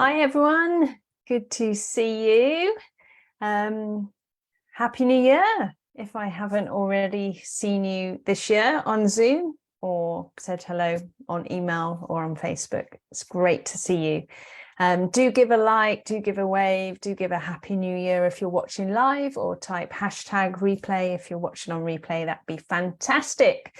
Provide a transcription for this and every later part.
Hi everyone, good to see you. Happy New Year if I haven't already seen you this year on Zoom or said hello on email or on Facebook. It's great to see you. Do give a like, do give a wave, do give a Happy New Year if you're watching live, or type #replay if you're watching on replay. That'd be fantastic.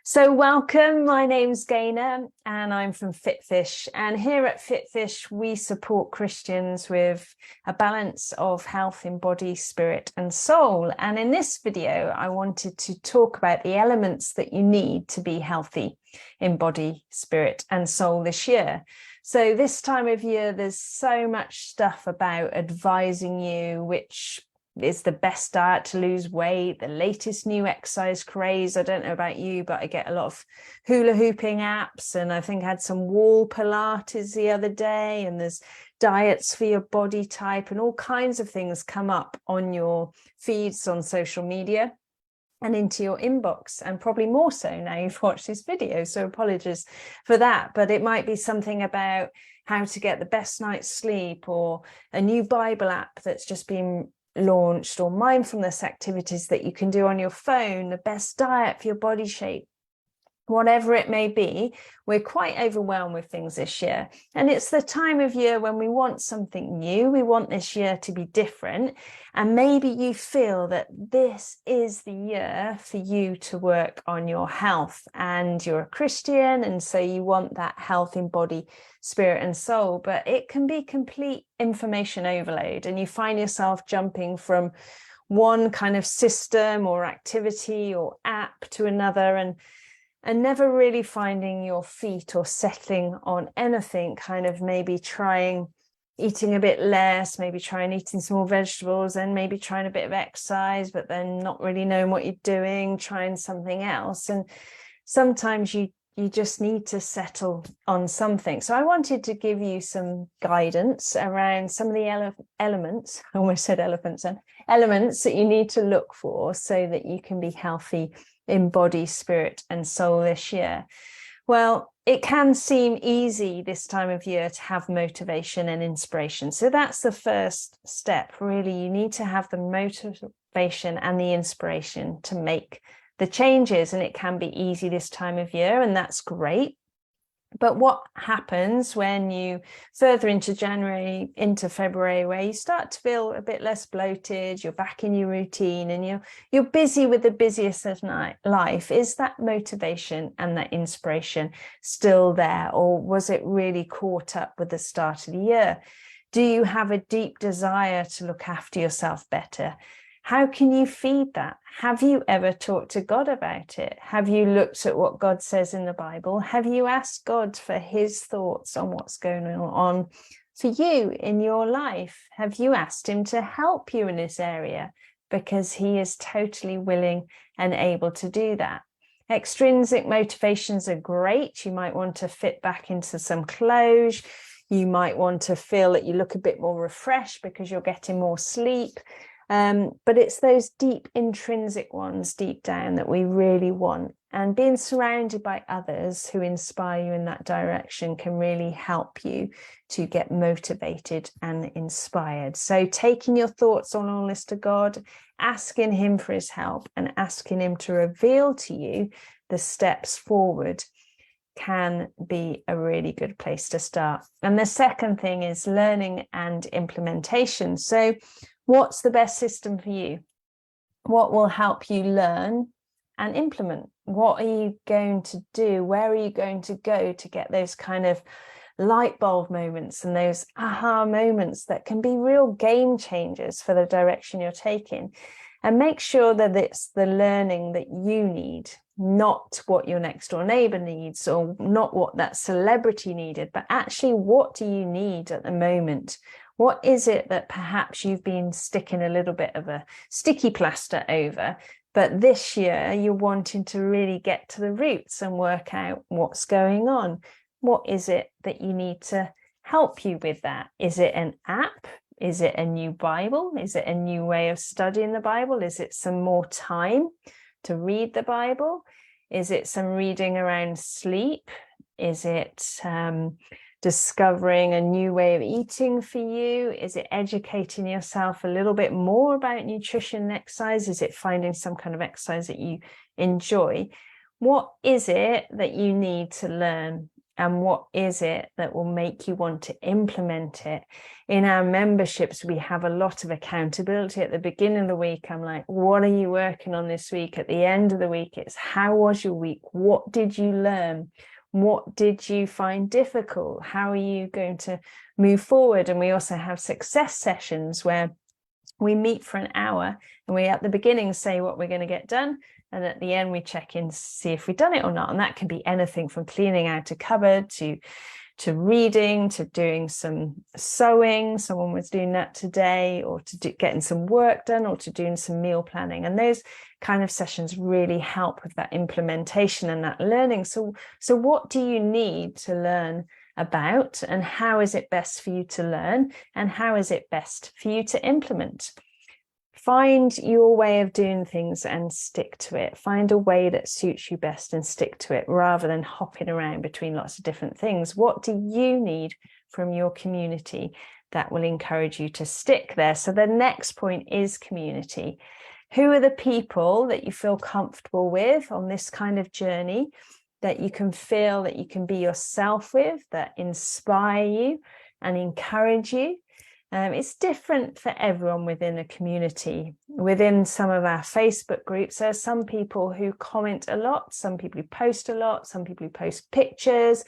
So welcome, my name's Gaynor and I'm from Fitfish, and here at Fitfish we support Christians with a balance of health in body, spirit and soul. And in this video I wanted to talk about the elements that you need to be healthy in body, spirit and soul this year. So this time of year there's so much stuff about advising you which is the best diet to lose weight, the latest new exercise craze. I don't know about you, but I get a lot of hula hooping apps, and I think I had some wall Pilates the other day, and there's diets for your body type, and all kinds of things come up on your feeds on social media and into your inbox, and probably more so now you've watched this video, so apologies for that. But it might be something about how to get the best night's sleep, or a new Bible app that's just been launched, or mindfulness activities that you can do on your phone, the best diet for your body shape. Whatever it may be, we're quite overwhelmed with things this year. And it's the time of year when we want something new. We want this year to be different. And maybe you feel that this is the year for you to work on your health, and you're a Christian, and so you want that health in body, spirit and soul. But it can be complete information overload, and you find yourself jumping from one kind of system or activity or app to another, and never really finding your feet or settling on anything. Kind of maybe trying eating a bit less, maybe trying eating some more vegetables, and maybe trying a bit of exercise, but then not really knowing what you're doing, trying something else. And sometimes you just need to settle on something. So I wanted to give you some guidance around some of the elements, I almost said elephants, and elements that you need to look for so that you can be healthy in body, spirit and soul this year. Well, it can seem easy this time of year to have motivation and inspiration. So that's the first step, really. You need to have the motivation and the inspiration to make the changes, and it can be easy this time of year, and that's great. But what happens when you further into January, into February, where you start to feel a bit less bloated, you're back in your routine, and you're busy with the busiest of life? Is that motivation and that inspiration still there, or was it really caught up with the start of the year? Do you have a deep desire to look after yourself better? How can you feed that? Have you ever talked to God about it? Have you looked at what God says in the Bible? Have you asked God for his thoughts on what's going on for you in your life? Have you asked him to help you in this area? Because he is totally willing and able to do that. Extrinsic motivations are great. You might want to fit back into some clothes. You might want to feel that you look a bit more refreshed because you're getting more sleep. But it's those deep intrinsic ones deep down that we really want. And being surrounded by others who inspire you in that direction can really help you to get motivated and inspired. So taking your thoughts on all this to God, asking him for his help and asking him to reveal to you the steps forward can be a really good place to start. And the second thing is learning and implementation. So what's the best system for you? What will help you learn and implement? What are you going to do? Where are you going to go to get those kind of light bulb moments and those aha moments that can be real game changers for the direction you're taking? And make sure that it's the learning that you need, not what your next door neighbor needs, or not what that celebrity needed, but actually what do you need at the moment? What is it that perhaps you've been sticking a little bit of a sticky plaster over, but this year you're wanting to really get to the roots and work out what's going on? What is it that you need to help you with that? Is it an app? Is it a new Bible? Is it a new way of studying the Bible? Is it some more time to read the Bible? Is it some reading around sleep? Is it discovering a new way of eating for you? Is it educating yourself a little bit more about nutrition and exercise? Is it finding some kind of exercise that you enjoy? What is it that you need to learn? And what is it that will make you want to implement it? In our memberships, we have a lot of accountability. At the beginning of the week, I'm like, what are you working on this week? At the end of the week, it's how was your week? What did you learn? What did you find difficult? How are you going to move forward? And we also have success sessions where we meet for an hour and we at the beginning say what we're going to get done. And at the end, we check in to see if we've done it or not. And that can be anything from cleaning out a cupboard to reading, to doing some sewing. Someone was doing that today, or to getting some work done, or to doing some meal planning. And those kind of sessions really help with that implementation and that learning. So what do you need to learn about, and how is it best for you to learn, and how is it best for you to implement? Find your way of doing things and stick to it. Find a way that suits you best and stick to it, rather than hopping around between lots of different things. What do you need from your community that will encourage you to stick there? So the next point is community. Who are the people that you feel comfortable with on this kind of journey, that you can feel that you can be yourself with, that inspire you and encourage you? It's different for everyone within a community. Within some of our Facebook groups, there are some people who comment a lot, some people who post a lot, some people who post pictures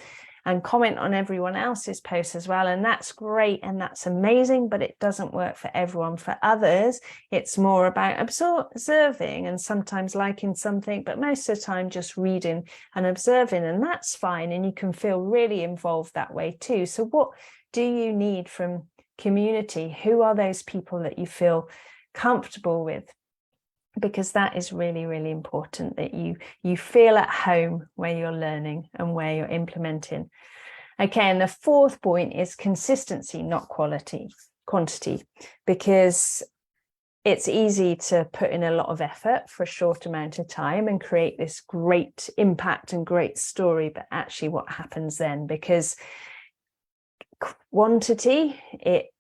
and comment on everyone else's posts as well. And that's great and that's amazing, but it doesn't work for everyone. For others, it's more about observing and sometimes liking something, but most of the time just reading and observing, and that's fine. And you can feel really involved that way too. So what do you need from community? Who are those people that you feel comfortable with? Because that is really, really important, that you feel at home where you're learning and where you're implementing. Okay, and the fourth point is consistency, not quantity, because it's easy to put in a lot of effort for a short amount of time and create this great impact and great story, but actually what happens then, because quantity,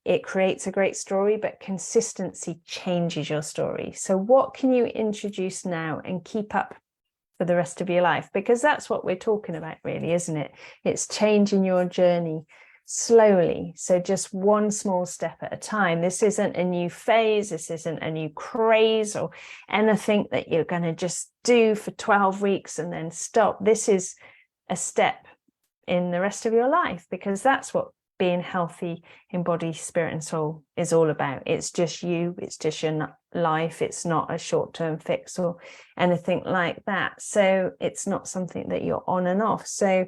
it creates a great story, but consistency changes your story. So what can you introduce now and keep up for the rest of your life? Because that's what we're talking about, really, isn't it? It's changing your journey slowly. So just one small step at a time. This isn't a new phase. This isn't a new craze or anything that you're going to just do for 12 weeks and then stop. This is a step in the rest of your life, because that's what being healthy in body, spirit and soul is all about. It's just you, it's just your life. It's not a short-term fix or anything like that. So it's not something that you're on and off. So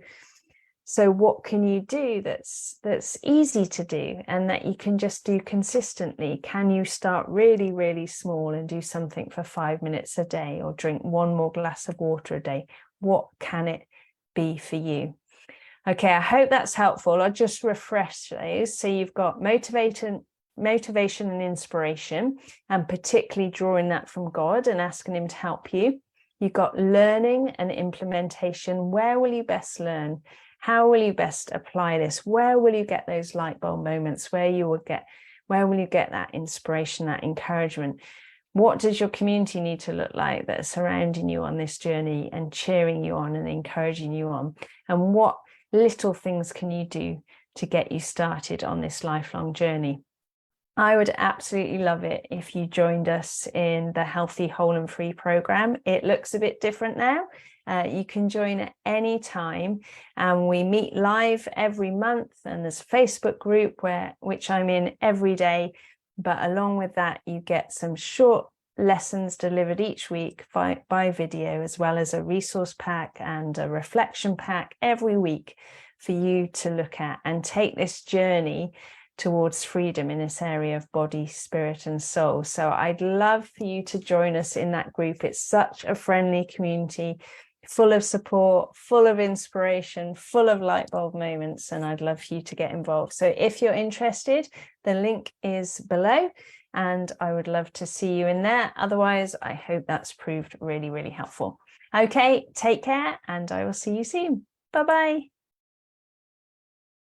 what can you do that's easy to do and that you can just do consistently? Can you start really, really small and do something for 5 minutes a day, or drink one more glass of water a day? What can it be for you? Okay, I hope that's helpful. I'll just refresh those. So you've got motivation and inspiration, and particularly drawing that from God and asking him to help you. You've got learning and implementation. Where will you best learn? How will you best apply this? Where will you get those light bulb moments? Where will you get that inspiration, that encouragement? What does your community need to look like that are surrounding you on this journey and cheering you on and encouraging you on? And what little things can you do to get you started on this lifelong journey? I would absolutely love it if you joined us in the Healthy, Whole and Free program. It looks a bit different now. You can join at any time, and we meet live every month, and there's a Facebook group which I'm in every day. But along with that, you get some short lessons delivered each week by video, as well as a resource pack and a reflection pack every week for you to look at and take this journey towards freedom in this area of body, spirit and soul. So I'd love for you to join us in that group. It's such a friendly community, full of support, full of inspiration, full of light bulb moments, and I'd love for you to get involved. So if you're interested, the link is below, and I would love to see you in there. Otherwise, I hope that's proved really, really helpful. Okay, take care, and I will see you soon. Bye-bye.